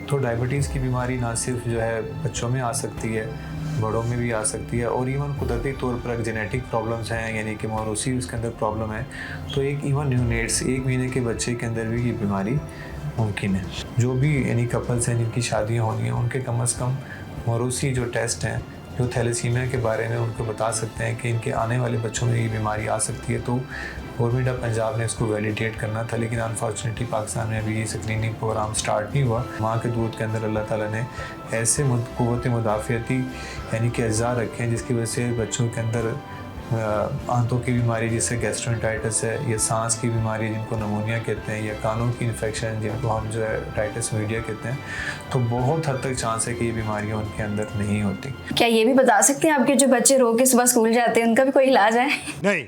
तो डायबिटीज़ की बीमारी ना सिर्फ जो है बच्चों में आ सकती है, बड़ों में भी आ सकती है, और इवन कुदरती तौर पर अगर जेनेटिक प्रॉब्लम्स हैं यानी कि मौरूसी उसके अंदर प्रॉब्लम है, तो एक इवन न्यूनेट्स 1 महीने के बच्चे के अंदर भी ये बीमारी मुमकिन है। जो भी यानी कपल्स हैं जिनकी शादियाँ होनी हैं, उनके कम से कम मौरूसी जो टेस्ट हैं जो थैलेसीमिया के बारे में उनको बता सकते हैं कि इनके आने वाले बच्चों में ये बीमारी आ सकती है। तो गवर्नमेंट ऑफ पंजाब ने इसको वैलिडेट करना था, लेकिन अनफॉर्चुनेटली पाकिस्तान में अभी ये स्क्रीनिंग प्रोग्राम स्टार्ट नहीं हुआ। माँ के दूध के अंदर अल्लाह ताला ने ऐसे क़ुव्वत मुदाफ़ियती यानी कि अज़्ज़ा रखे हैं जिसकी वजह से बच्चों के अंदर आंतों की बीमारी जिससे गैस्ट्रोएंटाइटिस है, या सांस की बीमारी जिनको नमोनिया कहते हैं, या कानों की इन्फेक्शन जिनको हम जो है टाइटस मीडिया कहते हैं, तो बहुत हद तक चांस है कि ये बीमारियां उनके अंदर नहीं होती। क्या ये भी बता सकते हैं आपके जो बच्चे रो के सुबह स्कूल जाते हैं उनका भी कोई इलाज है? नहीं।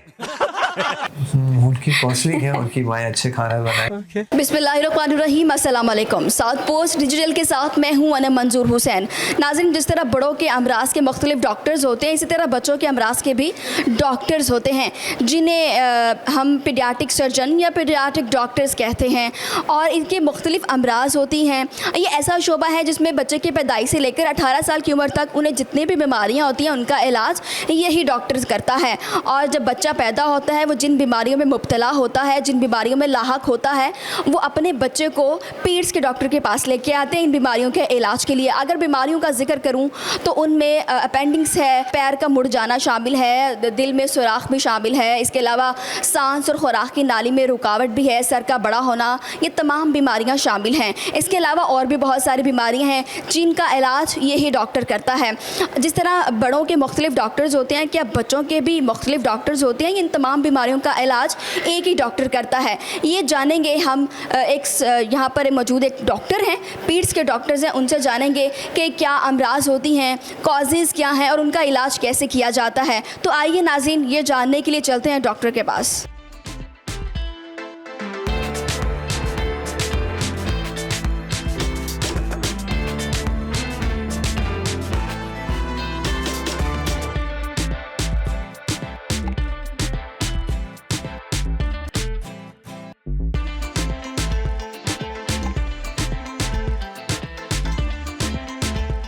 उनकी काउंसलिंग है, उनकी माएँ अच्छे खाना बनाएं। बिस्मिल्लाहिर्रहमानिर्रहीम, अस्सलाम वालेकुम। साउथ पोस्ट डिजिटल के साथ मैं हूँ अनम मंजूर हुसैन। नाज़रीन, जिस तरह बड़ों के अमराज के मुख्तलिफ डॉक्टर्स होते हैं, इसी तरह बच्चों के अमराज के भी डॉक्टर्स होते हैं जिन्हें हम पीडियाट्रिक सर्जन या पीडियाट्रिक डॉक्टर्स कहते हैं, और इनके मुख्तलिफ अमराज होती हैं। ये ऐसा शोबा है जिसमें बच्चे की पैदाइश से लेकर 18 साल की उम्र तक उन्हें जितनी भी बीमारियाँ होती हैं उनका इलाज यही डॉक्टर्स करता है। और जब बच्चा पैदा होता है, वो जिन बीमारियों में मुब्तला होता है, जिन बीमारियों में लाहक होता है, वो अपने बच्चे को पीड्स के डॉक्टर के पास लेके आते हैं इन बीमारियों के इलाज के लिए। अगर बीमारियों का जिक्र करूं तो उनमें अपेंडिक्स है, पैर का मुड़ जाना शामिल है, दिल में सुराख भी शामिल है, इसके अलावा सांस और खुराक की नाली में रुकावट भी है, सर का बड़ा होना, ये तमाम बीमारियाँ शामिल हैं। इसके अलावा और भी बहुत सारी बीमारियाँ हैं जिनका इलाज यही डॉक्टर करता है। जिस तरह बड़ों के मुख्तलिफ डॉक्टर्स होते हैं, क्या बच्चों के भी मुख्तलिफ डॉक्टर्स होते हैं? इन तमाम बीमारियों का इलाज एक ही डॉक्टर करता है। ये जानेंगे हम यहाँ पर मौजूद एक डॉक्टर हैं, पीड्स के डॉक्टर्स हैं, उनसे जानेंगे कि क्या अमराज होती हैं, कॉजेज़ क्या हैं और उनका इलाज कैसे किया जाता है। तो आइए नाज़रीन, ये जानने के लिए चलते हैं डॉक्टर के पास।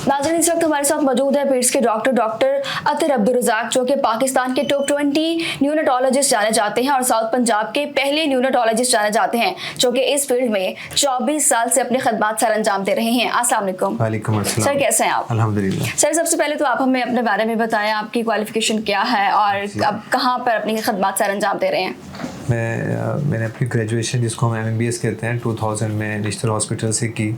नाज़रीन, इस वक्त हमारे साथ मौजूद है पीड्स के डॉक्टर अतर अब्दुल रज़ाक, जो कि पाकिस्तान के टॉप 20 न्यूनेटोलॉजिस्ट जाने जाते हैं और साउथ पंजाब के पहले न्यूनेटोलॉजिस्ट जाने जाते हैं, जो कि इस फील्ड में 24 साल से अपनी खदमात सर अंजाम दे रहे हैं। अस्सलाम वालेकुम। वालेकुम अस्सलाम। सर, कैसे हैं आप? अल्हम्दुलिल्लाह। सर, सबसे पहले तो आप हमें अपने बारे में बताएं, आपकी क्वालिफिकेशन क्या है और अब कहाँ पर अपनी खदमात सर अंजाम दे रहे हैं? मैंने अपनी ग्रेजुएशन, जिसको हम MBBS कहते हैं, 2000 में निश्तर हॉस्पिटल से की,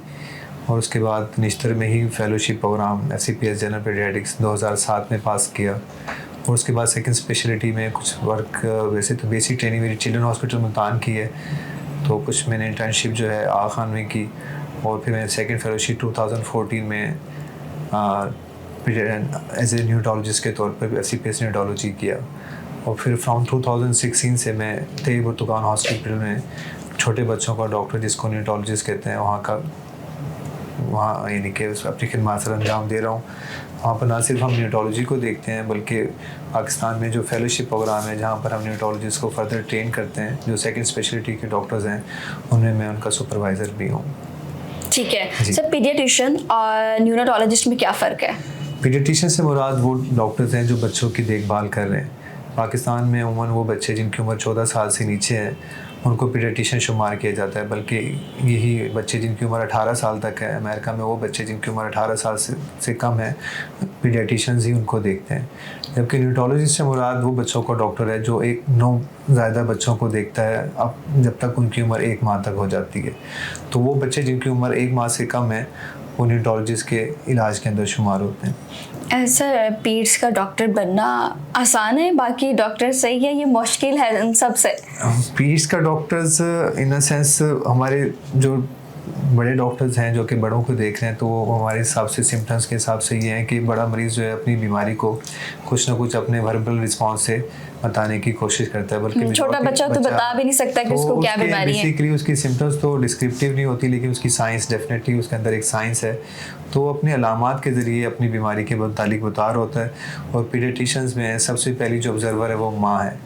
और उसके बाद निश्तर में ही fellowship programme SCPS general paediatrics 2007 में पास किया, और उसके बाद सेकंड स्पेशलिटी में कुछ वर्क, वैसे तो बेसिक ट्रेनिंग मेरी चिल्ड्रन हॉस्पिटल मुल्तान की है, तो कुछ मैंने इंटर्नशिप जो है आगा खान में की, और फिर मैंने सेकंड फेलोशिप 2014 में एज ए न्यूरोलॉजिस्ट के तौर पर SCPS न्यूरोलॉजी किया, और फिर फ्रॉम 2016 से मैं तेई बुर्तुकान हॉस्पिटल में छोटे बच्चों का डॉक्टर, जिसको न्यूरोलॉजिस्ट कहते हैं, वहाँ यानी कि अपनी खिदमत सर अंजाम दे रहा हूँ। वहाँ पर ना सिर्फ हम न्यूरोलॉजी को देखते हैं, बल्कि पाकिस्तान में जो फेलोशिप प्रोग्राम है जहाँ पर हम न्यूरोलॉजिस्ट को फर्दर ट्रेन करते हैं, जो सेकंड स्पेशलिटी के डॉक्टर्स हैं, उनमें मैं उनका सुपरवाइज़र भी हूँ। ठीक है सर, पीडियाट्रिशियन और न्यूरोलॉजिस्ट में क्या फ़र्क है? पीडियाट्रिशियन से मुराद वो डॉक्टर्स हैं जो बच्चों की देखभाल कर रहे हैं। पाकिस्तान में उमूमन वो बच्चे जिनकी उम्र 14 साल से नीचे है उनको पीडियाट्रिशियन शुमार किया जाता है, बल्कि यही बच्चे जिनकी उम्र 18 साल तक है, अमेरिका में वो बच्चे जिनकी उम्र 18 साल से कम है, पीडियाट्रिशियंस ही उनको देखते हैं। जबकि न्यूरोलॉजिस्ट से मुराद वो बच्चों का डॉक्टर है जो एक नौज़ायदा बच्चों को देखता है अब जब तक उनकी उम्र 1 माह तक हो जाती है। तो वो बच्चे जिनकी उम्र 1 माह से कम है वो न्यूरोलॉजिस्ट के इलाज के अंदर शुमार होते हैं। ऐसा पीड्स का डॉक्टर बनना आसान है, बाकी डॉक्टर सही है, ये मुश्किल है इन सब से? पीड्स का डॉक्टर्स इन अ सेंस हमारे जो बड़े डॉक्टर्स हैं जो कि बड़ों को देख रहे हैं, तो वो हमारे हिसाब से सिम्टम्स के हिसाब से ये है कि बड़ा मरीज़ जो है अपनी बीमारी को कुछ ना कुछ अपने वर्बल रिस्पॉन्स से बताने की कोशिश करता है, बल्कि छोटा बच्चा तो बता भी नहीं सकता कि उसको क्या बीमारी है। बेसिकली उसकी सिम्टम्स तो डिस्क्रिप्टिव नहीं होती, लेकिन उसकी साइंस डेफिनेटली उसके अंदर एक साइंस है, तो अपने अलामात के ज़रिए अपनी बीमारी के मुतालिक बता रहा होता है। और पीडियाट्रिशियंस में सबसे पहली जो ऑब्जर्वर है वो माँ है,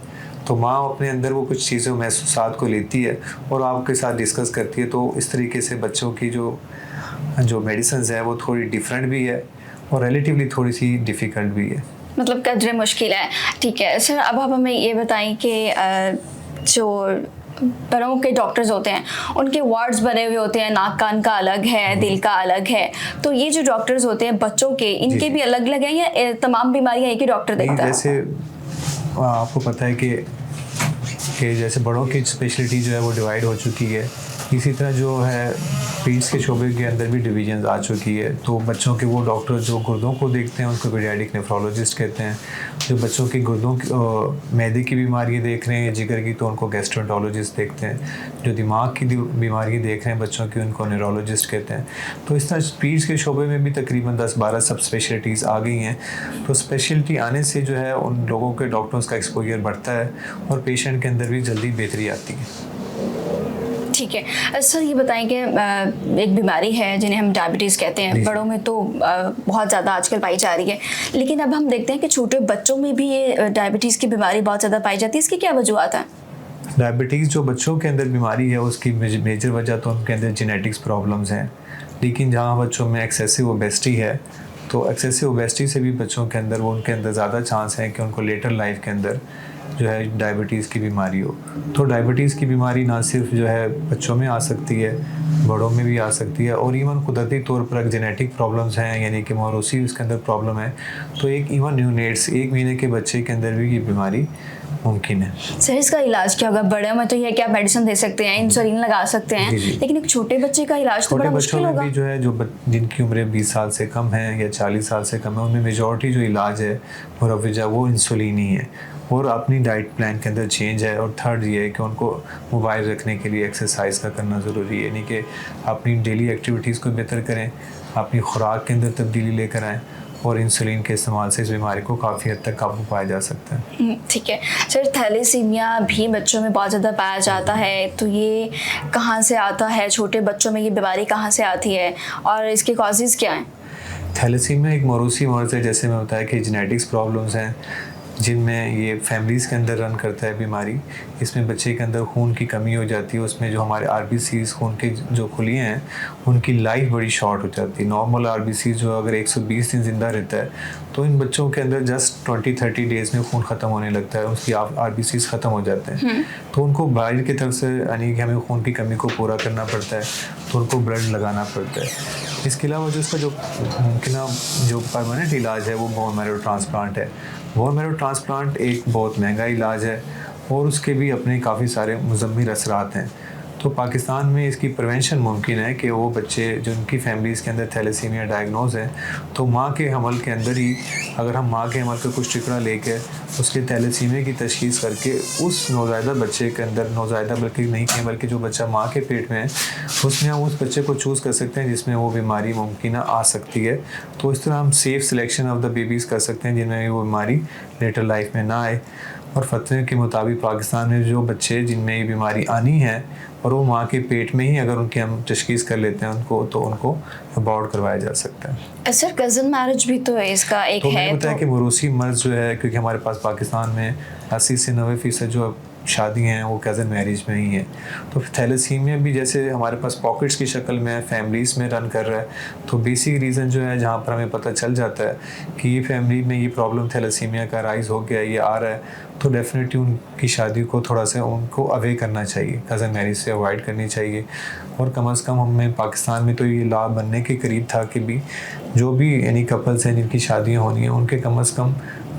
तो माँ अपने अंदर वो कुछ चीज़ों महसूसात को लेती है और आपके साथ डिस्कस करती है, तो इस तरीके से बच्चों की जो जो मेडिसिन है वो थोड़ी डिफरेंट भी है और रिलेटिवली थोड़ी सी डिफ़िकल्ट भी है। मतलब कदरे मुश्किल है। ठीक है सर, अब आप हमें ये बताएं कि जो बड़ों के डॉक्टर्स होते हैं उनके वार्ड्स बने हुए होते हैं, नाक कान का अलग है, दिल का अलग है, तो ये जो डॉक्टर्स होते हैं बच्चों के, इनके भी अलग अलग हैं या तमाम बीमारियां एक ही डॉक्टर देखता है? जैसे आपको पता है कि जैसे बड़ों की स्पेशलिटी जो है वो डिवाइड हो चुकी है, इसी तरह जो है पीड्स के शोबे के अंदर भी डिवीजन आ चुकी है। तो बच्चों के वो डॉक्टर जो गुर्दों को देखते हैं उनको पीडियाट्रिक नेफ्रोलॉजिस्ट कहते हैं। जो बच्चों की गुर्दों की मैदे की बीमारियाँ देख रहे हैं, जिगर की, तो उनको गैस्ट्रोएंटरोलॉजिस्ट देखते हैं। जो दिमाग की बीमारी देख रहे हैं बच्चों की, उनको न्यूरोलॉजिस्ट कहते हैं। तो इस तरह पीड्स के शोबे में भी तकरीबन 10-12 सब स्पेशलिटीज़ आ गई हैं। तो स्पेशलिटी आने से जो है उन लोगों के डॉक्टर्स का एक्सपोजर बढ़ता है और पेशेंट के अंदर भी जल्दी बेहतरी आती है। ठीक है सर, ये बताएं कि एक बीमारी है जिन्हें हम डायबिटीज़ कहते हैं, बड़ों में तो बहुत ज़्यादा आजकल पाई जा रही है, लेकिन अब हम देखते हैं कि छोटे बच्चों में भी ये डायबिटीज़ की बीमारी बहुत ज़्यादा पाई जाती है। इसकी क्या वजूहत है? डायबिटीज़ जो बच्चों के अंदर बीमारी है उसकी मेजर वजह तो उनके अंदर जेनेटिक्स प्रॉब्लम्स हैं। लेकिन जहाँ बच्चों में एक्सेसिव ओबेसिटी है, तो एक्सेसिव ओबेसिटी से भी बच्चों के अंदर उनके अंदर ज़्यादा चांस है कि उनको लेटर लाइफ के अंदर जो है डायबिटीज़ की बीमारी हो। तो डायबिटीज़ की बीमारी ना सिर्फ जो है बच्चों में आ सकती है, बड़ों में भी आ सकती है, और इवन कुदरती तौर पर अगर जेनेटिक प्रॉब्लम्स हैं यानी कि मौरूसी उसके अंदर प्रॉब्लम है, तो एक इवन न्यूनेट्स 1 महीने के बच्चे के अंदर भी ये बीमारी मुमकिन है। सर इसका इलाज क्या होगा? बड़े में तो ये क्या मेडिसिन दे सकते हैं, इंसुलिन लगा सकते हैं, लेकिन एक छोटे बच्चे का इलाज तो बड़ा मुश्किल होगा। भी जो है जिनकी उम्र 20 साल से कम है या 40 साल से कम है, उनमें मेजॉरिटी जो इलाज है मुरव्वजा वो इंसुलिन ही है, और अपनी डाइट प्लान के अंदर चेंज है। और थर्ड ये है कि उनको मोबाइल रखने के लिए एक्सरसाइज का करना ज़रूरी है, यानी कि अपनी डेली एक्टिविटीज़ को बेहतर करें, अपनी खुराक के अंदर तब्दीली लेकर आएँ, और इंसुलिन के इस्तेमाल से इस बीमारी को काफ़ी हद तक काबू पाया जा सकता है। ठीक है सर, थैलेसीमिया भी बच्चों में बहुत ज़्यादा पाया जाता है, तो ये कहाँ से आता है? छोटे बच्चों में ये बीमारी कहाँ से आती है और इसके कॉजेज़ क्या हैं? थैलेसीमिया एक मौरूसी मर्ज़ है, जैसे मैं बताया कि जेनेटिक्स प्रॉब्लम्स हैं जिनमें ये फैमिलीज़ के अंदर रन करता है बीमारी। इसमें बच्चे के अंदर खून की कमी हो जाती है, उसमें जो हमारे आरबीसीज़ खून के जो खुलियाँ हैं उनकी लाइफ बड़ी शॉर्ट हो जाती है। नॉर्मल आरबीसीज़ जो अगर 120 दिन ज़िंदा रहता है, तो इन बच्चों के अंदर जस्ट 20-30 डेज़ में खून ख़त्म होने लगता है, उसकी आरबीसीज़ ख़त्म हो जाते हैं। तो उनको बाहर की तरफ से यानी कि हमें खून की कमी को पूरा करना पड़ता है, तो उनको ब्लड लगाना पड़ता है। इसके अलावा जो इसका जो मुमकिन जो परमानेंट इलाज है वो बोन मैरो ट्रांसप्लांट है। बोन मैरो ट्रांसप्लांट एक बहुत महंगा इलाज है और उसके भी अपने काफ़ी सारे मुज़म्मिर असरात हैं। तो पाकिस्तान में इसकी प्रिवेंशन मुमकिन है कि वो बच्चे जो उनकी फैमिलीज़ के अंदर थैलेसीमिया डायग्नोज है, तो माँ के हमल के अंदर ही अगर हम माँ के हमल का कुछ टुकड़ा लेके उसके थैलेसीमिया की तशख़ीस करके उस नौज़ायदा बच्चे के अंदर, नौज़ायदा बल्कि नहीं कहें बल्कि जो बच्चा माँ के पेट में है, उसमें हम उस बच्चे को चूज़ कर सकते हैं जिसमें वो बीमारी मुमकिन आ सकती है। तो इस तरह हम safe selection of the babies कर सकते हैं जिनमें वो बीमारी लेटर लाइफ में ना आए। और फतवे के मुताबिक पाकिस्तान में जो बच्चे जिनमें ये बीमारी आनी है और वो माँ के पेट में ही अगर उनकी हम तशख़ीस कर लेते हैं उनको, तो उनको अबॉर्ट करवाया जा सकता है। सर कज़न मैरिज भी तो है इसका एक तो है, मैंने बताया कि मौरूसी मर्ज़ जो है, क्योंकि हमारे पास पाकिस्तान में 80 से 90% जो शादी हैं वो कज़न मैरिज में ही है। तो थैलेसीमिया भी जैसे हमारे पास पॉकेट्स की शक्ल में फैमिलीज़ में रन कर रहा है, तो बेसिक रीज़न जो है जहाँ पर हमें पता चल जाता है कि ये फैमिली में ये प्रॉब्लम थैलेसीमिया का राइज़ हो गया, ये आ रहा है, तो डेफिनेटली उनकी शादी को थोड़ा सा उनको अवे करना चाहिए, कज़न मैरिज से अवॉइड करनी चाहिए। और कम अज़ कम हमें पाकिस्तान में तो ये लॉ बनने के करीब था कि भी जो भी यानी कपल्स हैं जिनकी शादियाँ होनी हैं उनके कम अज़ कम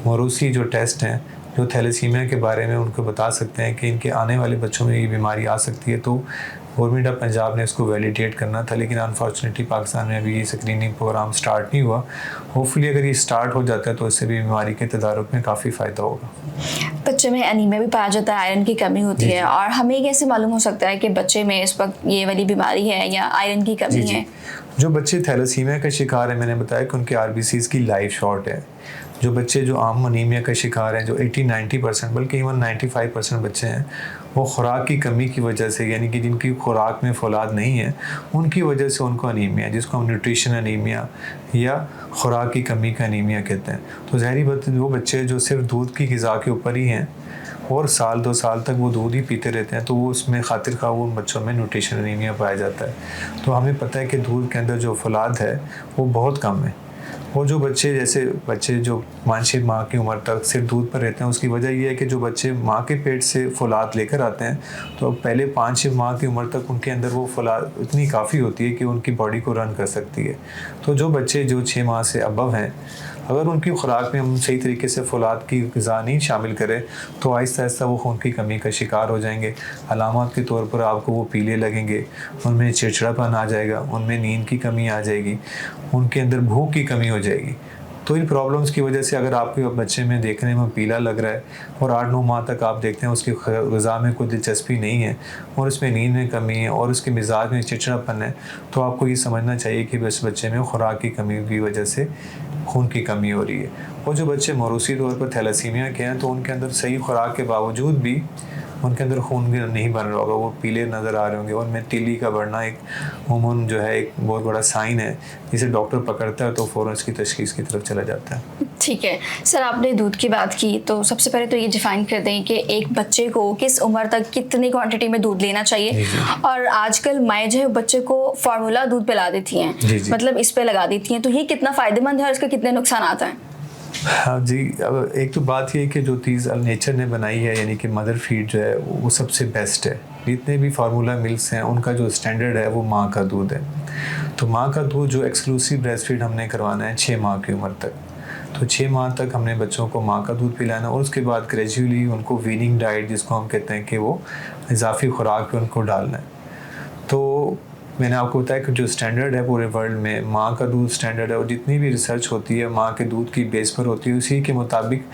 मौरूसी जो टेस्ट हैं जो थैलेसीमिया के बारे में उनको बता सकते हैं कि इनके आने वाले बच्चों में ये बीमारी आ सकती है। तो गवर्नमेंट ऑफ पंजाब ने इसको वैलिडेट करना था, लेकिन अनफॉर्चुनेटली पाकिस्तान में अभी ये स्क्रीनिंग प्रोग्राम स्टार्ट नहीं हुआ। होपफुली अगर ये स्टार्ट हो जाता है तो इससे भी बीमारी के तदारुक में काफ़ी फ़ायदा होगा। बच्चे में एनीमिया भी पाया जाता है, आयरन की कमी होती है, और हमें कैसे मालूम हो सकता है कि बच्चे में इस वक्त ये वाली बीमारी है या आयरन की कमी है? जो बच्चे थैलेसीमिया का शिकार है, मैंने बताया कि उनके आरबीसीज़ की लाइफ शॉर्ट है। जो बच्चे जो आम अनीमिया का शिकार हैं, जो 80-90% बल्कि इवन 95% बच्चे हैं, वो खुराक की कमी की वजह से, यानी कि जिनकी खुराक में फौलाद नहीं है, उनकी वजह से उनको अनीमिया, जिसको हम न्यूट्रिशन अनीमिया या खुराक की कमी का अनीमिया कहते हैं। तो ज़ाहिरी बात है वो बच्चे जो सिर्फ दूध की ग़िज़ा के ऊपर ही हैं, और साल 2 साल तक वो दूध ही पीते रहते हैं, तो वो उसमें खातिर खा वो बच्चों में न्यूट्रिशन एनीमिया पाया जाता है। तो हमें पता है कि दूध के अंदर जो फौलाद है वो बहुत कम है। और जो बच्चे जो 5-6 माह की उम्र तक सिर्फ दूध पर रहते हैं, उसकी वजह ये है कि जो बच्चे माँ के पेट से फौलाद लेकर आते हैं, तो पहले 5-6 माह की उम्र तक उनके अंदर वो फौलाद इतनी काफ़ी होती है कि उनकी बॉडी को रन कर सकती है। तो जो बच्चे जो 6 माह से अबव हैं, अगर उनकी खुराक में हम सही तरीके से फौलाद की ग़िज़ा नहीं शामिल करें, तो आहिस्ता आहिस्ता वो खून की कमी का शिकार हो जाएंगे। अलामत के तौर पर आपको वो पीले लगेंगे, उनमें चिड़चिड़ापन आ जाएगा, उनमें नींद की कमी आ जाएगी, उनके अंदर भूख की कमी हो जाएगी। तो इन प्रॉब्लम्स की वजह से अगर आपके बच्चे में देखने में पीला लग रहा है और 8-9 माह तक आप देखते हैं उसकी ग़िज़ा में कोई दिलचस्पी नहीं है और उसमें नींद में कमी है और उसके मिजाज में चिड़चिड़ापन है, तो आपको ये समझना चाहिए कि बस बच्चे में खुराक की कमी की वजह से खून की कमी हो रही है। और जो बच्चे मौरूसी तौर पर थैलेसीमिया के हैं, तो उनके अंदर सही खुराक के बावजूद भी उनके अंदर खून नहीं बन रहा होगा, वो पीले नज़र आ रहे होंगे। उनमें तीली का बढ़ना एक हार्मोन जो है एक बहुत बड़ा साइन है, जिसे डॉक्टर पकड़ता है तो फ़ौरन इसकी तशख़ीस की तरफ चला जाता है। ठीक है सर, आपने दूध की बात की, तो सबसे पहले तो ये डिफाइन कर दें कि एक बच्चे को किस उम्र तक कितनी क्वांटिटी में दूध लेना चाहिए। और आजकल माएँ जो है बच्चे को फार्मूला दूध पिला देती हैं, मतलब इस पे लगा देती हैं, तो ये कितना फ़ायदेमंद है और इसके कितने नुकसान आता है? हाँ जी, अब एक तो बात ये है कि जो चीज़ नेचर ने बनाई है, यानी कि मदर फीड जो है वो सबसे बेस्ट है। जितने भी फार्मूला मिल्क्स हैं उनका जो स्टैंडर्ड है वो माँ का दूध है। तो माँ का दूध जो एक्सक्लूसिव ब्रेस्ट फीड हमने करवाना है 6 माह की उम्र तक, तो 6 माह तक हमने बच्चों को माँ का दूध पिलाना और उसके बाद ग्रेजुअली उनको वीनिंग डाइट, जिसको हम कहते हैं कि वो इजाफी खुराक पे उनको डालना है। तो मैंने आपको बताया कि जो स्टैंडर्ड है पूरे वर्ल्ड में माँ का दूध स्टैंडर्ड है, और जितनी भी रिसर्च होती है माँ के दूध की बेस पर होती है। उसी के मुताबिक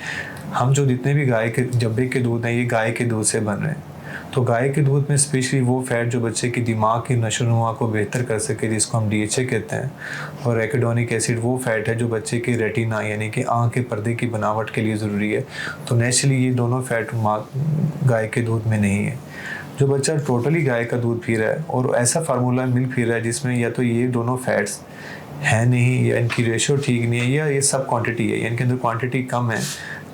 हम जो जितने भी गाय के जब्बे के दूध हैं ये गाय के दूध से बन रहे हैं। तो गाय के दूध में स्पेशली वो फैट जो बच्चे की दिमाग की नशोनुमा को बेहतर कर सके, जिसको हम DHA कहते हैं, और एराकिडोनिक एसिड वो फैट है जो बच्चे की रेटिना यानी कि आँख के पर्दे की बनावट के लिए ज़रूरी है। तो नेचुरली ये दोनों फैट गाय के दूध में नहीं है। जो बच्चा टोटली गाय का दूध पी रहा है और ऐसा फार्मूला मिल्क पी रहा है जिसमें या तो ये दोनों फैट्स हैं नहीं, या इनकी रेशो ठीक नहीं है, या ये सब क्वांटिटी है, इनके अंदर क्वांटिटी कम है,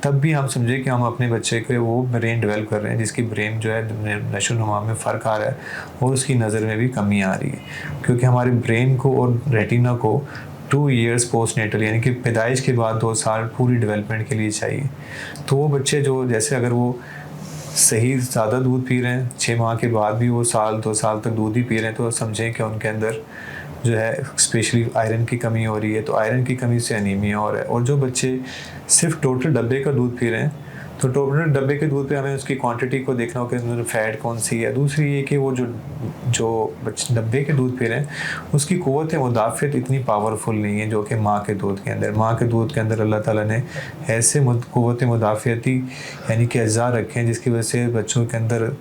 तब भी हम समझे कि हम अपने बच्चे के वो ब्रेन डेवलप कर रहे हैं, जिसकी ब्रेन जो है नशोनुमा में फ़र्क आ रहा है और उसकी नज़र में भी कमी आ रही है। क्योंकि हमारे ब्रेन को और रेटिना को 2 years पोस्ट नेटल यानी कि पैदाइश के बाद 2 साल पूरी डेवलपमेंट के लिए चाहिए। तो वो बच्चे जो जैसे अगर वो सही ज़्यादा दूध पी रहे हैं, 6 माह के बाद भी वो 2 साल तक दूध ही पी रहे हैं, तो समझें कि उनके अंदर जो है स्पेशली आयरन की कमी हो रही है। तो आयरन की कमी से एनीमिया हो रहा है। और जो बच्चे सिर्फ टोटल डब्बे का दूध पी रहे हैं, तो टोटल डब्बे के दूध पे हमें उसकी क्वांटिटी को देखना होगा कि उसमें फ़ैट कौन सी है। दूसरी ये कि वो जो बच्चे डब्बे के दूध पी रहे हैं उसकी क़ुव्वत मुदाफ़ियत इतनी पावरफुल नहीं है जो कि माँ के दूध के अंदर। माँ के दूध के अंदर अल्लाह ताला ने ऐसे क़ुव्वत मुदाफ़ियती यानी कि अज़ा रखे हैं जिसकी वजह से बच्चों के अंदर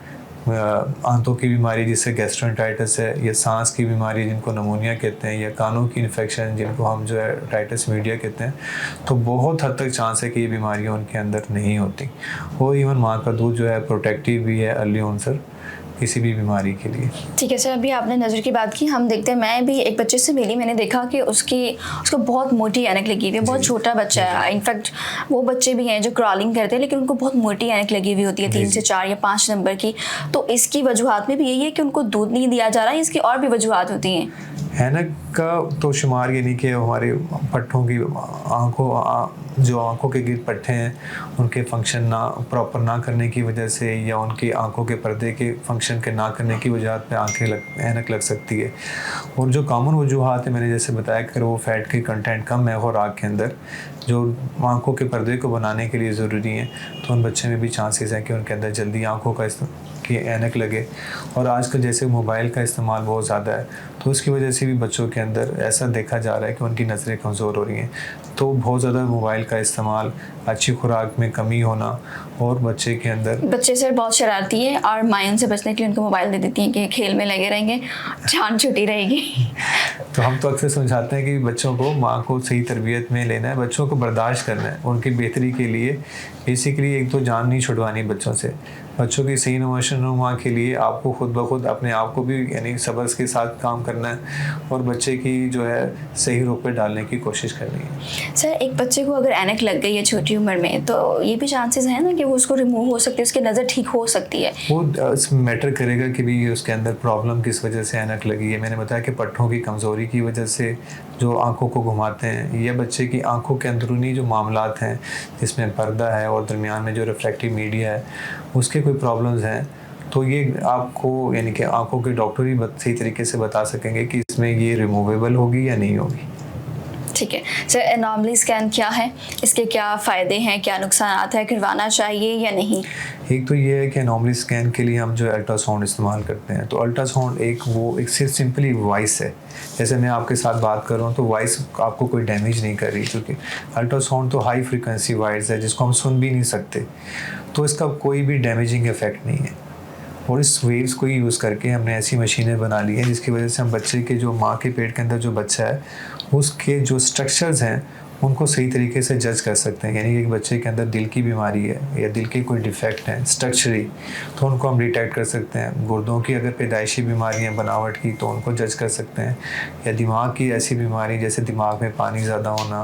आंतों की बीमारी जिससे गैस्ट्रोएंटाइटिस है, या सांस की बीमारी जिनको नमूनिया कहते हैं, या कानों की इन्फेक्शन जिनको हम जो है टाइटस मीडिया कहते हैं, तो बहुत हद तक चांस है कि ये बीमारियां उनके अंदर नहीं होती। और इवन माँ का दूध जो है प्रोटेक्टिव भी है अर्ली ऑनसर किसी भी बीमारी के लिए। ठीक है सर, अभी आपने नज़र की बात की, हम देखते हैं, मैं भी एक बच्चे से मिली, मैंने देखा कि उसको बहुत मोटी ऐनक लगी हुई है, बहुत छोटा बच्चा है। इनफैक्ट वो बच्चे भी हैं जो क्रॉलिंग करते हैं लेकिन उनको बहुत मोटी ऐनक लगी हुई होती है, 3 से 4 या 5 नंबर की। तो इसकी वजूहत में भी यही है कि उनको दूध नहीं दिया जा रहा है, इसकी और भी वजूहत होती हैं? ऐनक का तो शुमार यानी कि हमारे पट्ठों की जो आँखों के गिर पट्टे हैं उनके फंक्शन प्रॉपर ना करने की वजह से, या उनकी आँखों के पर्दे के फंक्शन के ना करने की वजह पे ऐनक लग सकती है। और जो कॉमन वजूहात है मैंने जैसे बताया कि वो फैट की कंटेंट कम है खुराक के अंदर जो आँखों के पर्दे को बनाने के लिए ज़रूरी है, तो उन बच्चे में भी चांसेस हैं कि उनके अंदर जल्दी आँखों की ऐनक लगे। और आजकल जैसे मोबाइल का इस्तेमाल बहुत ज़्यादा है, तो उसकी वजह से भी बच्चों के अंदर ऐसा देखा जा रहा है कि उनकी नज़रें कमज़ोर हो रही हैं। तो बहुत ज़्यादा मोबाइल का इस्तेमाल, अच्छी खुराक में कमी होना, और बच्चे सर बहुत शरारती है और माएँ उनसे बचने के लिए उनको मोबाइल दे देती हैं कि खेल में लगे रहेंगे, जान छुट्टी रहेगी। तो हम तो अक्सर समझाते हैं कि बच्चों को माँ को सही तरबियत में लेना है, बच्चों को बर्दाश्त करना है, उनकी बेहतरी के लिए बेसिकली एक तो जान नहीं छुड़वानी बच्चों से। बच्चों की सही नमोनुमा के लिए आपको खुद ब खुद अपने आप को भी यानी सब्र के साथ काम करना है और बच्चे की जो है सही रुख पे डालने की कोशिश करनी है। सर, एक बच्चे को अगर ऐनक लग गई है छोटी उम्र में, तो ये भी चांसेस है ना कि वो उसको रिमूव हो सकती है, उसकी नज़र ठीक हो सकती है? वो मैटर करेगा कि भी उसके अंदर प्रॉब्लम किस वजह से ऐनक लगी है। मैंने बताया कि पट्टों की कमज़ोरी की वजह से जो आंखों को घुमाते हैं, या बच्चे की आंखों के अंदरूनी जो मामलात हैं जिसमें पर्दा है और दरमियान में जो रिफ्लेक्टिव मीडिया है उसके कोई प्रॉब्लम्स हैं, तो ये आपको यानी कि आंखों के डॉक्टर ही सही तरीके से बता सकेंगे कि इसमें ये रिमूवेबल होगी या नहीं होगी। ठीक है सर, एनॉमली स्कैन क्या है, इसके क्या फ़ायदे हैं, क्या नुकसान है, करवाना चाहिए या नहीं? एक तो ये है कि एनॉमली स्कैन के लिए हम जो अल्ट्रासाउंड इस्तेमाल करते हैं, तो अल्ट्रासाउंड एक सिर्फ सिंपली वॉइस है। जैसे मैं आपके साथ बात कर रहा हूँ तो वॉइस आपको कोई डैमेज नहीं कर रही, क्योंकि अल्ट्रासाउंड तो हाई फ्रीक्वेंसी वॉइस है जिसको हम सुन भी नहीं सकते, तो इसका कोई भी डैमेजिंग इफेक्ट नहीं है। और इस वेव्स को ही यूज़ करके हमने ऐसी मशीनें बना ली हैं जिसकी वजह से हम बच्चे के जो माँ के पेट के अंदर जो बच्चा है उसके जो स्ट्रक्चर्स हैं उनको सही तरीके से जज कर सकते हैं। यानी कि एक बच्चे के अंदर दिल की बीमारी है या दिल के कोई डिफेक्ट है स्ट्रक्चरली, तो उनको हम डिटेक्ट कर सकते हैं। गुर्दों की अगर पैदाइशी बीमारियां बनावट की, तो उनको जज कर सकते हैं। या दिमाग की ऐसी बीमारी जैसे दिमाग में पानी ज़्यादा होना,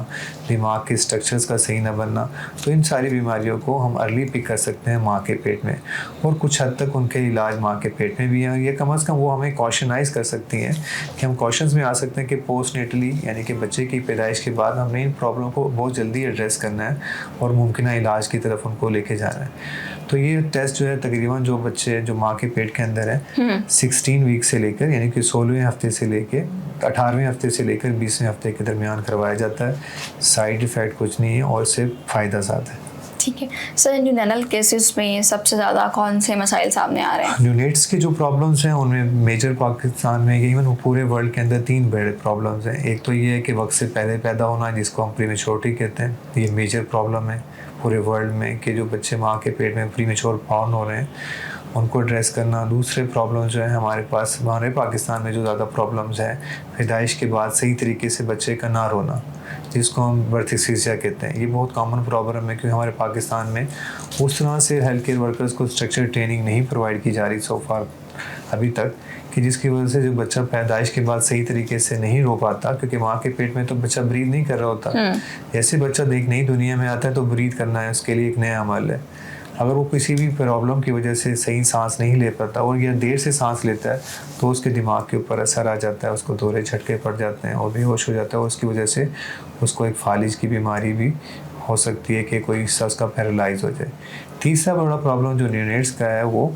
दिमाग के स्ट्रक्चर्स का सही न बनना, तो इन सारी बीमारियों को हम अर्ली पिक कर सकते हैं माँ के पेट में। और कुछ हद तक उनके इलाज माँ के पेट में भी हैं। ये कम अज़ कम वो हमें कॉशनाइज कर सकती हैं कि हम कॉशंस में आ सकते हैं कि पोस्ट नेटली यानी कि बच्चे की पैदाइश के बाद हमने इन प्रॉब्लम को बहुत जल्दी एड्रेस करना है और मुमकिन इलाज की तरफ उनको लेके जाना है। तो ये टेस्ट जो है तकरीबन जो बच्चे जो माँ के पेट के अंदर है 16 वीक से लेकर यानी कि 16वें हफ्ते से लेकर 18वें हफ्ते से लेकर 20वें हफ्ते के दरमियान करवाया जाता है। साइड इफ़ेक्ट कुछ नहीं है और सिर्फ फ़ायदा साथ है। ठीक है सर, न्यूनेटल केसेस में सबसे ज़्यादा कौन से मसाइल सामने आ रहे हैं? न्यूनेट्स के जो प्रॉब्लम्स हैं उनमें मेजर पाकिस्तान में इवन पूरे वर्ल्ड के अंदर 3 बड़े प्रॉब्लम्स हैं। एक तो ये है कि वक्त से पहले पैदा होना जिसको हम प्रीमेच्योरिटी कहते हैं, ये मेजर प्रॉब्लम है पूरे वर्ल्ड में कि जो बच्चे माँ के पेट में प्रीमेच्योर बॉर्न हो रहे हैं उनको एड्रेस करना। दूसरे प्रॉब्लम जो है हमारे पाकिस्तान में जो ज़्यादा प्रॉब्लम्स हैं पैदाइश के बाद सही तरीके से बच्चे का ना रोना जिसको हम बर्थ एस्फीक्सिया कहते हैं। ये बहुत कॉमन प्रॉब्लम है क्योंकि हमारे पाकिस्तान में उस तरह से हेल्थ केयर वर्कर्स को स्ट्रक्चर ट्रेनिंग नहीं प्रोवाइड की जा रही सो फार अभी तक, कि जिसकी वजह से जो बच्चा पैदाइश के बाद सही तरीके से नहीं रो पाता, क्योंकि माँ के पेट में तो बच्चा ब्रीथ नहीं कर रहा होता। जैसे बच्चा नई दुनिया में आता है तो ब्रीथ करना है उसके लिए एक नया अमल है। अगर वो किसी भी प्रॉब्लम की वजह से सही सांस नहीं ले पाता और या देर से सांस लेता है तो उसके दिमाग के ऊपर असर आ जाता है, उसको दौरे झटके पड़ जाते हैं और बेहोश हो जाता है। उसकी वजह से उसको एक फालिज की बीमारी भी हो सकती है कि कोई हिस्सा उसका पैरालाइज हो जाए। तीसरा बड़ा प्रॉब्लम जो न्यूनेट्स का है वो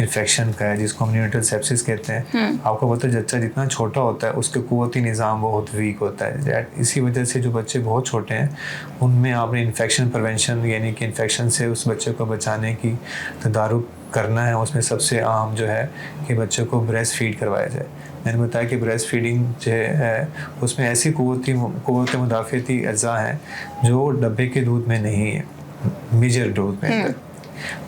इन्फेक्शन का है जिसको हम न्यूनेटल सेप्सिस कहते हैं। आपको पता है बच्चा जितना छोटा होता है उसके कुव्वती निज़ाम बहुत वीक होता है। इसी वजह से जो बच्चे बहुत छोटे हैं उनमें आपने इन्फेक्शन प्रिवेंशन यानी कि इन्फेक्शन से उस बच्चे को बचाने की तदारुक करना है। उसमें सबसे आम जो है कि बच्चे को ब्रेस्ट फीड करवाया जाए। मैंने बताया कि ब्रेस्ट फीडिंग जो है उसमें ऐसी कुव्वत मुदाफ़ती अज़ा हैं जो डब्बे के दूध में नहीं है, मेजर दूध में अंदर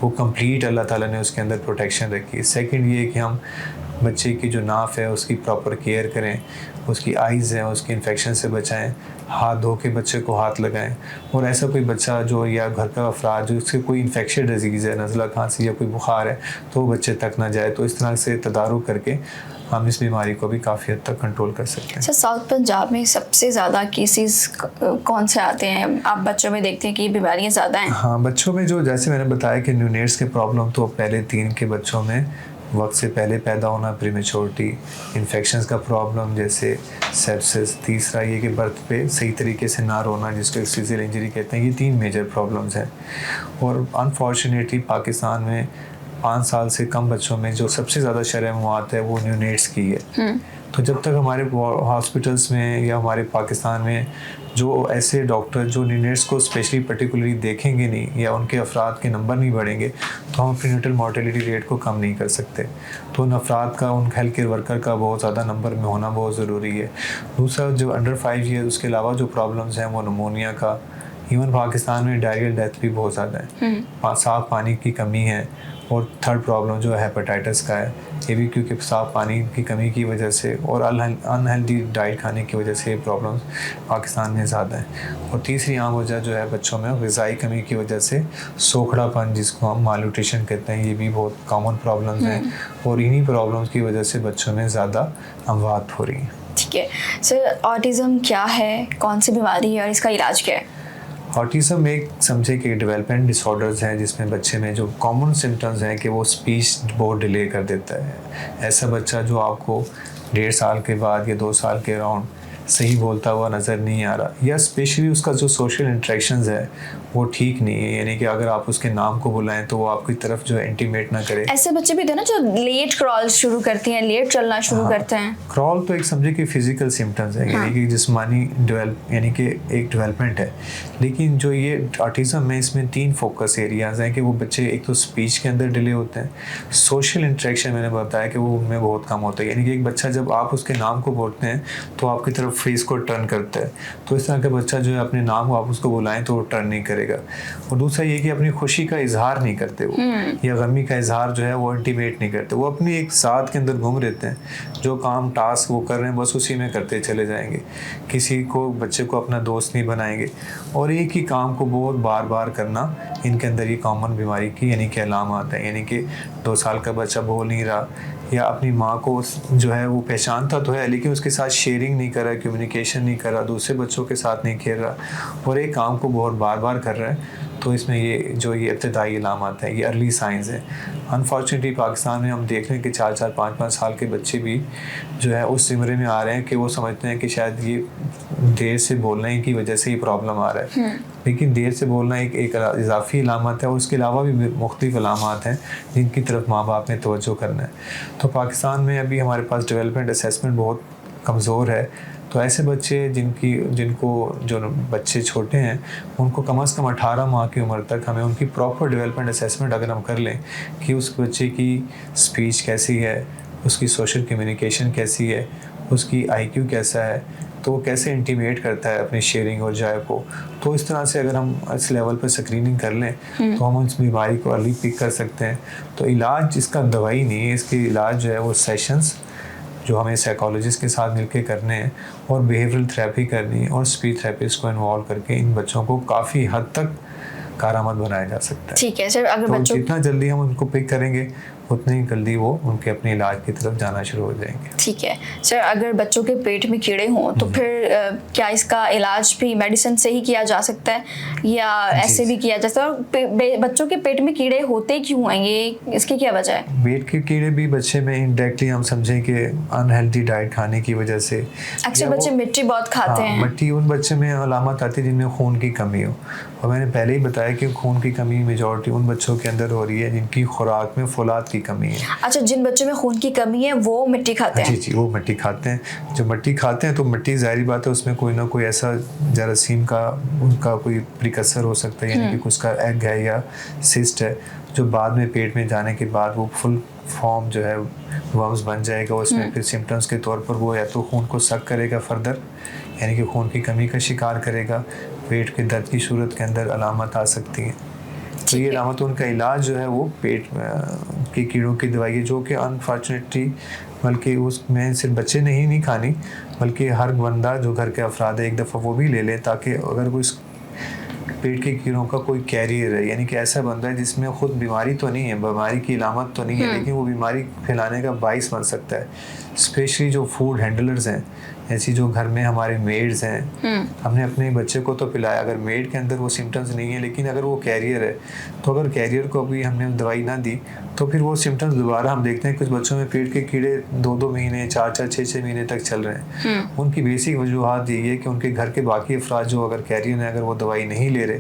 वो कंप्लीट अल्लाह ताला ने उसके अंदर प्रोटेक्शन रखी है। सेकंड ये कि हम बच्चे की जो नाफ है उसकी प्रॉपर केयर करें, उसकी आइज़ हैं उसकी इन्फेक्शन से बचाएं, हाथ धो के बच्चे को हाथ लगाएं। और ऐसा कोई बच्चा जो या घर का अफराद जो उससे कोई इन्फेक्शन डिजीज़ है, नज़ला खांसी या कोई बुखार है तो वो बच्चे तक ना जाए। तो इस तरह से तदारुक करके हम इस बीमारी को भी काफ़ी हद तक कंट्रोल कर सकते हैं। सर, साउथ पंजाब में सबसे ज़्यादा केसेस कौन से आते हैं? आप बच्चों में देखते हैं कि बीमारियाँ ज़्यादा हैं? हाँ, बच्चों में जो जैसे मैंने बताया कि न्यूनेट्स के प्रॉब्लम तो पहले 3 के बच्चों में वक्त से पहले पैदा होना, प्रीमेच्योरिटी, इन्फेक्शंस का प्रॉब्लम जैसे सेप्सिस, तीसरा ये कि बर्थ पे सही तरीके से ना रोना जिसको एक्सियल इंजरी कहते हैं। ये 3 मेजर प्रॉब्लम्स हैं। और अनफॉर्चुनेटली पाकिस्तान में 5 साल से कम बच्चों में जो सबसे ज़्यादा शरह मौत है वो न्यूनेट्स की है। तो जब तक हमारे हॉस्पिटल्स में या हमारे पाकिस्तान में जो ऐसे डॉक्टर जो न्यूनेट्स को स्पेशली पर्टिकुलरली देखेंगे नहीं या उनके अफराद के नंबर नहीं बढ़ेंगे तो हम प्रीनेटल मॉर्टेलिटी रेट को कम नहीं कर सकते। तो उन अफराद का, उन हेल्थ केयर वर्कर का बहुत ज़्यादा नंबर में होना बहुत ज़रूरी है। दूसरा जो अंडर 5 ईयर उसके अलावा जो प्रॉब्लम्स हैं वो निमोनिया का, इवन पाकिस्तान में डायरियल डेथ भी बहुत ज़्यादा है। साफ़ पानी की कमी है और थर्ड प्रॉब्लम जो है हेपेटाइटिस का है, ये भी क्योंकि साफ पानी की कमी की वजह से और अनहेल्दी डाइट खाने की वजह से ये प्रॉब्लम्स पाकिस्तान में ज़्यादा है। और तीसरी आम वजह जो है बच्चों में ग़िज़ाई कमी की वजह से सोखड़ापन, जिसको हम मालन्यूट्रिशन कहते हैं, ये भी बहुत कॉमन प्रॉब्लम्स हैं और इन्हीं प्रॉब्लम्स की वजह से बच्चों में ज़्यादा अमवात हो रही हैं। ठीक है सर, ऑटिज़म क्या है, कौन सी बीमारी है और इसका इलाज क्या है? ऑटिज़म एक समझे कि डेवलपमेंट डिसऑर्डर्स हैं जिसमें बच्चे में जो कॉमन सिम्टम्स हैं कि वो स्पीच बहुत डिले कर देता है। ऐसा बच्चा जो आपको 1.5 साल के बाद या 2 साल के अराउंड सही बोलता हुआ नज़र नहीं आ रहा, या स्पेशली उसका जो सोशल इंटरेक्शंस है वो ठीक नहीं है, यानी कि अगर आप उसके नाम को बुलाएं तो वो आपकी तरफ जो है इंटीमेट ना करे। ऐसे बच्चे भी थे ना जो लेट क्रॉल शुरू करती हैं, लेट चलना शुरू करते हैं। क्रॉल तो एक समझे कि फिजिकल सिम्टम्स है, यानी कि जिस्मानी यानी कि एक डेवलपमेंट है। लेकिन जो ये ऑटिज़म है इसमें 3 फोकस एरियाज़ हैं कि वो बच्चे एक तो स्पीच के अंदर डिले होते हैं, सोशल इंटरेक्शन मैंने बताया कि वो उनमें बहुत कम होता है, यानी कि एक बच्चा जब आप उसके नाम को बोलते हैं तो आपकी तरफ फेस को टर्न करता है, तो इस तरह का बच्चा जो है अपने नाम को आप उसको बुलाएं तो वो टर्न नहीं करेगा। और दूसरा ये कि अपनी खुशी का इजहार नहीं करते वो, या गमी का इजहार जो है वो इंटीमेट नहीं करते, वो अपनी एक साथ के अंदर घूम रहते हैं, जो काम टास्क वो कर रहे हैं बस उसी में करते चले जाएंगे, किसी को बच्चे को अपना दोस्त नहीं बनाएंगे और एक ही काम को बहुत बार बार करना इनके अंदर ये कॉमन बीमारी की यानी कि अलामत है। यानी कि 2 साल का बच्चा बोल नहीं रहा या अपनी माँ को जो है वो पहचानता तो है लेकिन उसके साथ शेयरिंग नहीं कर रहा, कम्युनिकेशन नहीं कर रहा, दूसरे बच्चों के साथ नहीं खेल रहा और एक काम को बहुत बार बार कर रहा है, तो इसमें ये जो ये इब्तदाई अलामत है, ये अर्ली साइंस है। अनफॉर्चुनेटली पाकिस्तान में हम देख रहे हैं कि 4-4, 5-5 साल के बच्चे भी जो है उस सिमरे में आ रहे हैं कि वो समझते हैं कि शायद ये देर से बोलने की वजह से ही प्रॉब्लम आ रहा है, लेकिन देर से बोलना एक इजाफी अलामत है और उसके अलावा भी मुख्तलिफ अलामत हैं जिनकी तरफ माँ बाप ने तवज्जो करना है। तो पाकिस्तान में अभी हमारे पास डेवलपमेंट असेसमेंट बहुत कमज़ोर है, तो ऐसे बच्चे जिनको जो बच्चे छोटे हैं उनको कम से कम 18 माह की उम्र तक हमें उनकी प्रॉपर डेवलपमेंट असेसमेंट अगर हम कर लें कि उस बच्चे की स्पीच कैसी है, उसकी सोशल कम्युनिकेशन कैसी है, उसकी IQ कैसा है, तो वो कैसे इंटीमेट करता है अपनी शेयरिंग और जाय को, तो इस तरह से अगर हम इस लेवल पर स्क्रीनिंग कर लें तो हम उस बीमारी को अर्ली पिक कर सकते हैं। तो इलाज इसका दवाई नहीं है, इसके इलाज जो है वो सेशंस जो हमें साइकोलॉजिस्ट के साथ मिलकर करने हैं और बिहेवियरल थेरेपी करनी है और स्पीच थेरेपिस्ट को इन्वॉल्व करके इन बच्चों को काफ़ी हद तक कारामद बनाया जा सकता है। ठीक है सर, अगर तो बच्चों जितना जल्दी हम उनको पिक करेंगे उतनी ही जल्दी वो उनके अपने इलाज की तरफ जाना शुरू हो जाएंगे। ठीक है सर, अगर बच्चों के पेट में कीड़े हों तो फिर क्या इसका इलाज भी मेडिसिन से ही किया जा सकता है या ऐसे भी किया जा सकता है? और बच्चों के पेट में कीड़े होते क्यों हैं, ये इसकी क्या वजह है? पेट के कीड़े भी बच्चे में इनडायरेक्टली हम समझें कि अनहेल्दी डाइट खाने की वजह से। अक्सर बच्चे मिट्टी बहुत खाते हैं। मिट्टी उन बच्चे में अलामत आती है जिनमें खून की कमी हो, और मैंने पहले ही बताया कि खून की कमी मेजॉरिटी उन बच्चों के अंदर हो रही है जिनकी खुराक में फौलाद की कमी है। अच्छा, जिन बच्चों में खून की कमी है वो मिट्टी खाते हैं? जी, वो मिट्टी खाते हैं। जो मिट्टी खाते हैं तो मिट्टी ज़ाहिर बात है उसमें कोई ना कोई ऐसा जरासीम का उनका कोई प्रिकसर हो सकता है, यानी कि उसका एग है या सिस्ट है जो बाद में पेट में जाने के बाद वो फुल फॉर्म जो है वर्म्स बन जाएगा, उसमें फिर सिम्टम्स के तौर पर वो या तो खून को सक करेगा फर्दर, यानी कि खून की कमी का शिकार करेगा, पेट के दर्द की सूरत के अंदर अलामत आ सकती हैं। तो ये अलामत, उनका इलाज जो है वो पेट के कीड़ों की दवाई है, जो कि अनफॉर्चुनेटली बल्कि उसमें सिर्फ बच्चे नहीं खानी बल्कि हर बंदा जो घर के अफराद है एक दफ़ा वो भी ले ले, ताकि अगर कोई पेट के कीड़ों का कोई कैरियर है, यानी कि ऐसा बंदा है जिसमें खुद बीमारी तो नहीं है, बीमारी की अलामत तो नहीं है, लेकिन वो बीमारी फैलाने का बाइस बन सकता है। स्पेशली जो फूड हैंडलर्स हैं, ऐसी जो घर में हमारे मेड्स हैं, हमने अपने बच्चे को तो पिलाया, अगर मेड के अंदर वो सिम्टम्स नहीं है लेकिन अगर वो कैरियर है, तो अगर कैरियर को अभी हमने दवाई ना दी तो फिर वो सिम्टम्स दोबारा हम देखते हैं कुछ बच्चों में पेट के कीड़े 2-2 महीने 4-4 6-6 महीने तक चल रहे हैं। उनकी बेसिक वजूहत यही है कि उनके घर के बाकी अफराद जो अगर कैरियर है अगर वो दवाई नहीं ले रहे।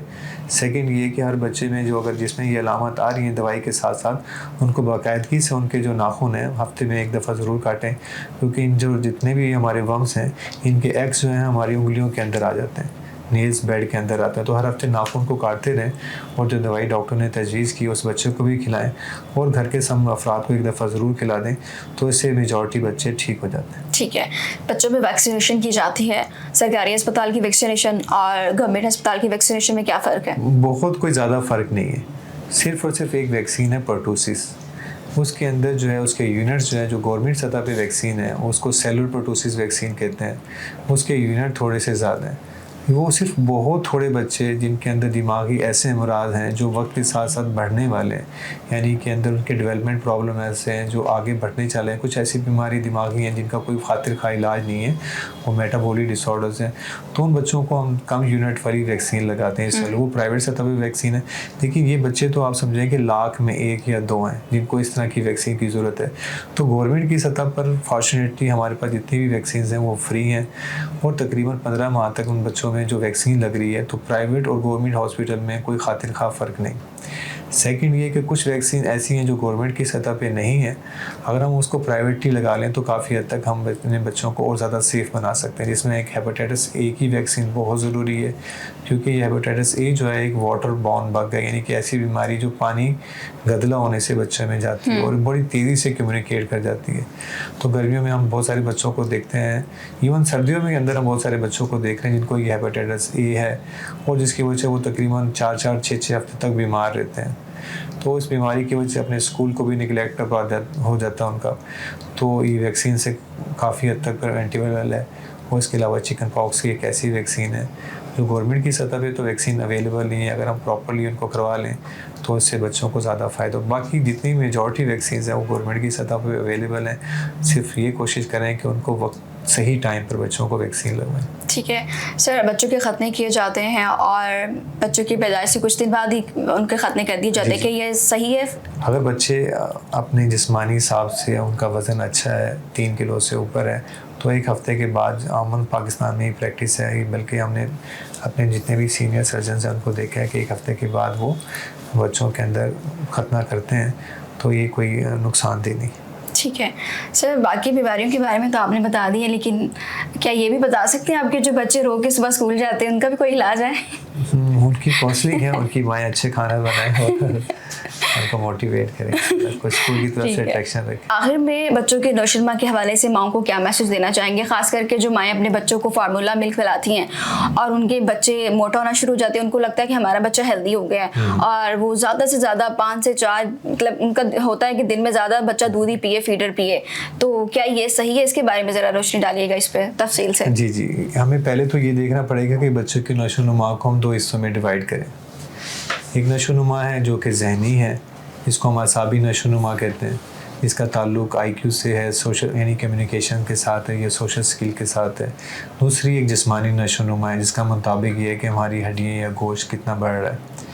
सेकेंड ये कि हर बच्चे में जो अगर जिसमें ये अलामत आ रही है दवाई के साथ साथ उनको बाकायदगी से उनके जो नाखून हैं हफ्ते में एक दफ़ा ज़रूर काटें, क्योंकि इन जो जितने भी हमारे वर्म्स हैं इनके एग्स जो हैं हमारी उंगलियों के अंदर आ जाते हैं, नेल्स बेड के अंदर आता है। तो हर हफ्ते नाखून को काटते रहें और जो दवाई डॉक्टर ने तजवीज़ की उस बच्चे को भी खिलाएं और घर के सब अफराद को एक दफ़ा ज़रूर खिला दें, तो इससे मेजॉरिटी बच्चे ठीक हो जाते हैं। ठीक है, बच्चों में वैक्सीनेशन की जाती है, सरकारी अस्पताल की वैक्सीनेशन और गवर्नमेंट अस्पताल की वैक्सीनेशन में क्या फ़र्क है? बहुत कोई ज़्यादा फ़र्क नहीं है, सिर्फ और सिर्फ एक वैक्सीन है पर्टूसिस। उसके अंदर जो है उसके यूनिट्स जो है, जो गवर्नमेंट सतह पे वैक्सीन है उसको सेलुलर पर्टूसिस वैक्सीन कहते हैं, उसके यूनिट थोड़े से ज़्यादा हैं। वो सिर्फ बहुत थोड़े बच्चे जिनके अंदर दिमागी ऐसे अमराज हैं जो वक्त के साथ साथ बढ़ने वाले हैं, यानी कि अंदर उनके डेवलपमेंट प्रॉब्लम ऐसे हैं जो आगे बढ़ने चले हैं, कुछ ऐसी बीमारी दिमागी हैं जिनका कोई खातिर खा इलाज नहीं है, वो मेटाबॉलिक डिसऑर्डर्स हैं, तो उन बच्चों को हम कम यूनिट वाली वैक्सीन लगाते हैं। इसलिए वो प्राइवेट सतह पर वैक्सीन है। लेकिन ये बच्चे तो आप समझें कि लाख में 1 या 2 हैं जिनको इस तरह की वैक्सीन की ज़रूरत है। तो गवर्नमेंट की सतह पर फॉर्चुनेटली हमारे पास जितनी भी वैक्सीन हैं वो फ्री हैं, और तकरीबन 15 माह तक उन बच्चों में जो वैक्सीन लग रही है, तो प्राइवेट और गवर्नमेंट हॉस्पिटल में कोई खातिर खा फ़र्क नहीं। सेकंड ये कि कुछ वैक्सीन ऐसी हैं जो गवर्नमेंट की सतह पे नहीं है, अगर हम उसको प्राइवेटली लगा लें तो काफ़ी हद तक हम अपने बच्चों को और ज़्यादा सेफ़ बना सकते हैं। जिसमें एक हेपेटाइटिस ए की वैक्सीन बहुत ज़रूरी है, क्योंकि ये हेपेटाइटिस ए जो है एक वाटर बॉर्न बग है, यानी कि ऐसी बीमारी जो पानी गदला होने से बच्चे में जाती है और बड़ी तेज़ी से कम्युनिकेट कर जाती है। तो गर्मियों में हम बहुत सारे बच्चों को देखते हैं, इवन सर्दियों में अंदर हम बहुत सारे बच्चों को देख रहे हैं जिनको ये हेपेटाइटिस ए है, और जिसकी वजह से वो तकरीबन 4-4, 6-6 हफ्ते तक बीमार रहते हैं। तो इस बीमारी की वजह से अपने स्कूल को भी निगलेक्ट हो जाता है उनका। तो ये वैक्सीन से काफ़ी हद तक प्रिवेंटिबल है। और इसके अलावा चिकन पॉक्स की एक ऐसी वैक्सीन है जो गवर्नमेंट की सतह पे तो वैक्सीन अवेलेबल नहीं है, अगर हम प्रॉपर्ली उनको करवा लें तो इससे बच्चों को ज़्यादा फ़ायदा। बाकी जितनी मेजॉरिटी वैक्सीन है वो गवर्नमेंट की सतह पे अवेलेबल हैं, सिर्फ ये कोशिश करें कि उनको वक्त सही टाइम पर बच्चों को वैक्सीन लगवाएं। ठीक है सर, बच्चों के ख़त्ने किए जाते हैं और बच्चों की पैदाइश से कुछ दिन बाद ही उनके ख़त्ने कर दिए जाते हैं, कि ये सही है? अगर बच्चे अपने जिस्मानी हिसाब से उनका वज़न अच्छा है, 3 किलो से ऊपर है, तो 1 हफ़्ते के बाद आमन पाकिस्तान में ही प्रैक्टिस है, बल्कि हमने अपने जितने भी सीनियर सर्जन हैं उनको देखा है कि 1 हफ़्ते के बाद वो बच्चों के अंदर खतना करते हैं, तो ये कोई नुकसानदेह नहीं। ठीक है सर, बाकी बीमारियों के बारे में तो आपने बता दिया, लेकिन क्या ये भी बता सकते हैं आपके जो बच्चे रो के सुबह स्कूल जाते हैं उनका भी कोई इलाज है? उनकी काउंसलिंग है, उनकी माएँ अच्छे खाना बनाएं और उनको मोटिवेट करें, उसको स्कूल की तरफ से अट्रैक्शन रखें। आखिर में बच्चों के नौशनमा के हवाले से माओं को क्या मैसेज देना चाहेंगे, खास करके जो माएँ अपने बच्चों को फार्मूला मिल्क पिलाती हैं और उनके बच्चे मोटा होना शुरू हो जाते हैं, उनको लगता है कि हमारा बच्चा हेल्दी हो गया है और वो ज़्यादा से ज़्यादा 5 से 4 मतलब उनका होता है कि दिन में ज़्यादा बच्चा दूध ही पिए, फीडर पिए, तो क्या ये सही है? इसके बारे में ज़रा रोशनी डालिएगा इस पर तफसील से। जी, हमें पहले तो ये देखना पड़ेगा कि बच्चों की नशोनुमा को हम 2 हिस्सों में डिवाइड करें। एक नशोनुमा है जो कि ज़हनी है, इसको हम असाबी नशोनुमा कहते हैं, इसका ताल्लुक IQ से है, सोशल यानी कम्युनिकेशन के साथ है या सोशल स्किल के साथ है। दूसरी एक जिस्मानी नशोनुमा है जिसका मुताबिक ये है कि हमारी हड्डियाँ या गोश्त कितना बढ़ रहा है।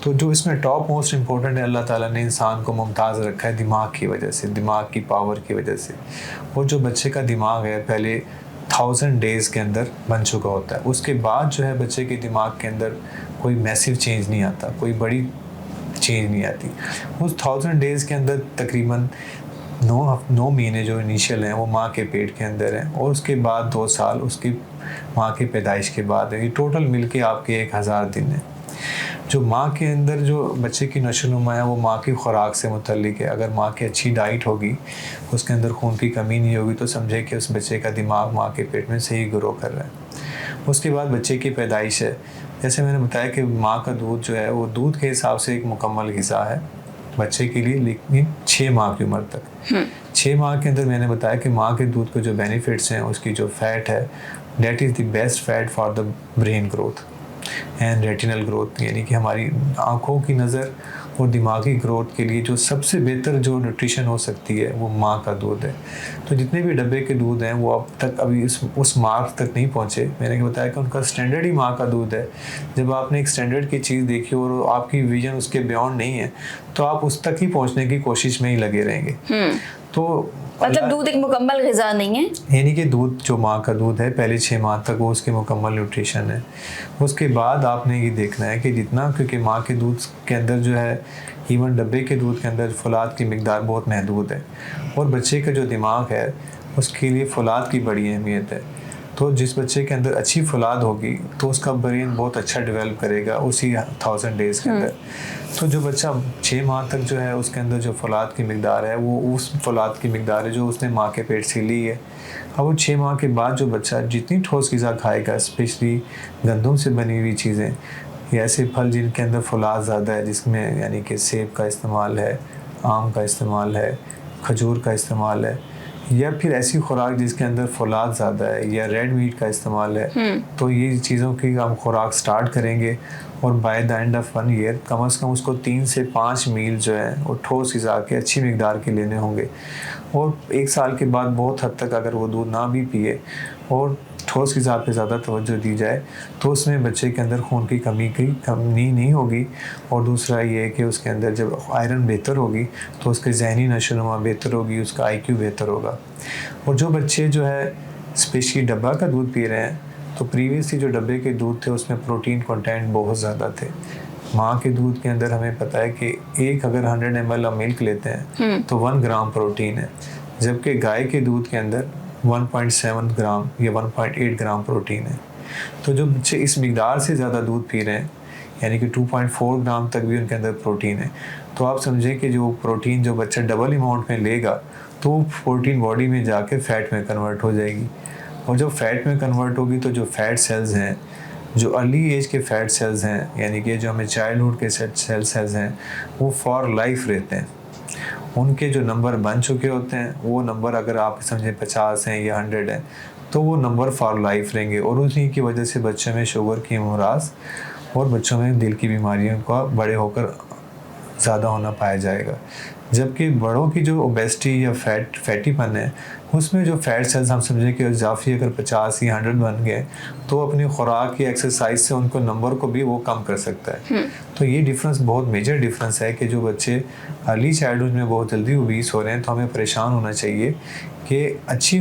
तो जो इसमें टॉप मोस्ट इम्पोर्टेंट है, अल्लाह ताला ने इंसान को मुमताज़ रखा है दिमाग की वजह से, दिमाग की पावर की वजह से। और जो बच्चे का दिमाग है पहले 1000 डेज़ के अंदर बन चुका होता है, उसके बाद जो है बच्चे के दिमाग के अंदर कोई मैसिव चेंज नहीं आता, कोई बड़ी चेंज नहीं आती। उस 1000 डेज़ के अंदर तकरीबन 9 महीने जो इनिशियल हैं वो माँ के पेट के अंदर हैं, और उसके बाद 2 साल उसकी माँ की पैदाइश के बाद है। ये टोटल मिलके आपके 1000 दिन है। जो माँ के अंदर जो बच्चे की नशोनुमा है वो माँ की खुराक से मुतल्लिक है। अगर माँ की अच्छी डाइट होगी, उसके अंदर खून की कमी नहीं होगी, तो समझे कि उस बच्चे का दिमाग माँ के पेट में सही ग्रो कर रहा है। उसके बाद बच्चे की पैदाइश है। जैसे मैंने बताया कि माँ का दूध जो है वो दूध के हिसाब से एक मुकम्मल ग़िज़ा है बच्चे के लिए, लेकिन 6 माह की उम्र तक। 6 माह के अंदर मैंने बताया कि माँ के दूध के जो बेनिफिट्स हैं, उसकी जो फ़ैट है that is the best fat for the brain growth and retinal growth, यानी कि हमारी आँखों की नज़र और दिमागी ग्रोथ के लिए जो सबसे बेहतर जो न्यूट्रिशन हो सकती है वो माँ का दूध है। तो जितने भी डब्बे के दूध हैं वो अब तक अभी उस मार्क तक नहीं पहुँचे। मैंने बताया कि उनका स्टैंडर्ड ही माँ का दूध है। जब आपने एक स्टैंडर्ड की चीज़ देखी और आपकी विजन उसके बियॉन्ड नहीं है, तो आप उस तक ही पहुँचने की कोशिश में ही लगे रहेंगे। तो मतलब दूध एक मुकम्मल ग़िज़ा नहीं है, यानी कि दूध जो माँ का दूध है पहले 6 माह तक वो उसके मुकम्मल न्यूट्रिशन है। उसके बाद आपने ये देखना है कि जितना, क्योंकि माँ के दूध के अंदर जो है इवन डब्बे के दूध के अंदर फौलाद की मिकदार बहुत महदूद है, और बच्चे का जो दिमाग है उसके लिए फौलाद की बड़ी अहमियत है। तो जिस बच्चे के अंदर अच्छी फौलाद होगी तो उसका ब्रेन बहुत अच्छा डेवलप करेगा उसी 1000 डेज़ के अंदर। तो जो बच्चा 6 माह तक जो है उसके अंदर जो फौलाद की मिकदार है वो उस फौलाद की मिकदार है जो उसने माँ के पेट से ली है। अब वो 6 माह के बाद जो बच्चा जितनी ठोस ग़िज़ा खाएगा, स्पेशली गंदम से बनी हुई चीज़ें, या ऐसे फल जिनके अंदर फौलाद ज़्यादा है, जिसमें यानी कि सेब का इस्तेमाल है, आम का इस्तेमाल है, खजूर का इस्तेमाल है, या फिर ऐसी खुराक जिसके अंदर फौलाद ज़्यादा है या रेड मीट का इस्तेमाल है, तो ये चीज़ों की हम खुराक स्टार्ट करेंगे और by the end of 1 year कम से कम उसको 3 से 5 मील जो है वो ठोस ग़िज़ा के अच्छी मिकदार के लेने होंगे। और 1 साल के बाद बहुत हद तक अगर वो दूध ना भी पिए और ठोस ग़िज़ा पे ज़्यादा तवज्जो दी जाए तो उसमें बच्चे के अंदर खून की कमी नहीं होगी। और दूसरा ये है कि उसके अंदर जब आयरन बेहतर होगी तो उसके ज़हनी नशोनुमा बेहतर होगी, उसका IQ बेहतर होगा। और जो बच्चे जो है स्पेशली डब्बा का दूध पी रहे हैं, तो प्रीवियसली जो डब्बे के दूध थे उसमें प्रोटीन कंटेंट बहुत ज़्यादा थे। माँ के दूध के अंदर हमें पता है कि एक अगर 100 ml ऑफ मिल्क लेते हैं तो 1 ग्राम प्रोटीन है, जबकि गाय के दूध के अंदर 1.7 ग्राम या 1.8 ग्राम प्रोटीन है। तो जो बच्चे इस मिकदार से ज़्यादा दूध पी रहे हैं, यानी कि 2.4 ग्राम तक भी उनके अंदर प्रोटीन है, तो आप समझें कि जो प्रोटीन जो बच्चा डबल अमाउंट में लेगा तो प्रोटीन बॉडी में जाके फ़ैट में कन्वर्ट हो जाएगी। और जब फैट में कन्वर्ट होगी तो जो फैट सेल्स हैं, जो अर्ली एज के फैट सेल्स हैं, यानी कि जो हमें चाइल्डहुड के सेल्स हैं, वो फॉर लाइफ रहते हैं। उनके जो नंबर बन चुके होते हैं, वो नंबर अगर आप समझें 50 हैं या 100 हैं, तो वो नंबर फॉर लाइफ रहेंगे। और उसी की वजह से बच्चों में शुगर की अमराज और बच्चों में दिल की बीमारियों का बड़े होकर ज़्यादा होना पाया जाएगा। जबकि बड़ों की जो ओबेसिटी या फैटीपन है, उसमें जो फैट सेल्स हम समझें कि इजाफी अगर 50 या 100 बन गए तो अपनी खुराक या एक्सरसाइज से उनको नंबर को भी वो कम कर सकता है। तो ये डिफरेंस बहुत मेजर डिफरेंस है कि जो बच्चे अर्ली चाइल्डहुड में बहुत जल्दी ओबीस हो रहे हैं, तो हमें परेशान होना चाहिए कि अच्छी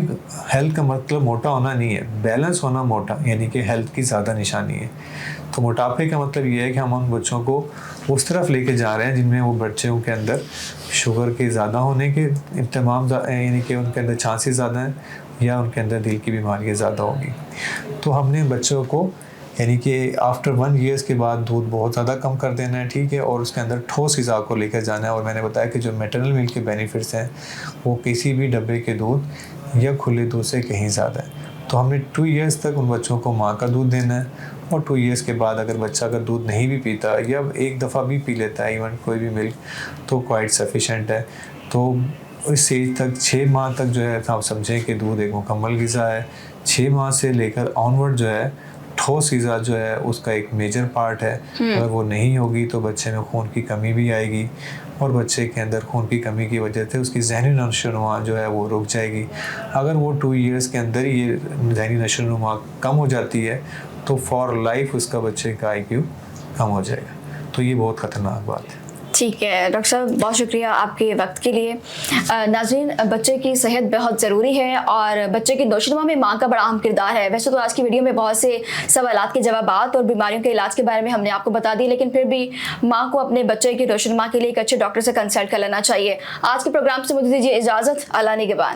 हेल्थ का मतलब मोटा होना नहीं है, बैलेंस होना मोटा यानी कि हेल्थ की ज़्यादा निशानी है। तो मोटापे का मतलब ये है कि हम उन बच्चों को उस तरफ लेके जा रहे हैं जिनमें वो बच्चों के अंदर शुगर के ज़्यादा होने के इम्तमाम यानी कि उनके अंदर चांसेस ज़्यादा हैं या उनके अंदर दिल की बीमारियाँ ज़्यादा होगी। तो हमने बच्चों को यानी कि आफ्टर 1 ईयर्स के बाद दूध बहुत ज़्यादा कम कर देना है, ठीक है, और उसके अंदर ठोस ग़िज़ा को लेकर जाना है। और मैंने बताया कि जो मैटरनल मिल्क के बेनिफिट्स हैं वो किसी भी डब्बे के दूध या खुले दूध से कहीं ज़्यादा है। तो हमने 2 ईयर्स तक उन बच्चों को माँ का दूध देना है, और 2 ईयर्स के बाद अगर बच्चा अगर दूध नहीं भी पीता या एक दफ़ा भी पी लेता है इवन कोई भी मिल्क, तो क्वाइट सफिशेंट है। तो इस एज तक 6 माह तक जो है आप समझें कि दूध एक मुकम्मल ग़िज़ा है। 6 माह से लेकर ऑनवर्ड जो है ठोस ग़िज़ा जो है उसका एक मेजर पार्ट है। अगर वो नहीं होगी तो बच्चे में खून की कमी भी आएगी, और बच्चे के अंदर खून की कमी की वजह से उसकी ज़हनी नशोनुमा जो है वो रुक जाएगी। अगर वो 2 ईयर्स के अंदर ही ये ज़हनी नशोनुमा कम हो जाती है तो फॉर लाइफ उसका बच्चे का IQ कम हो जाएगा। तो ये बहुत ख़तरनाक बात है। ठीक है डॉक्टर साहब, बहुत शुक्रिया आपके वक्त के लिए। नाज़रीन, बच्चे की सेहत बहुत ज़रूरी है और बच्चे की नशोनुमा में माँ का बड़ा अहम किरदार है। वैसे तो आज की वीडियो में बहुत से सवालात के जवाबात और बीमारियों के इलाज के बारे में हमने आपको बता दी, लेकिन फिर भी माँ को अपने बच्चे की नशोनुमा के लिए एक अच्छे डॉक्टर से कंसल्ट कर लेना चाहिए। आज के प्रोग्राम से मुझे दीजिए इजाज़त। अल्लाह निगहबान।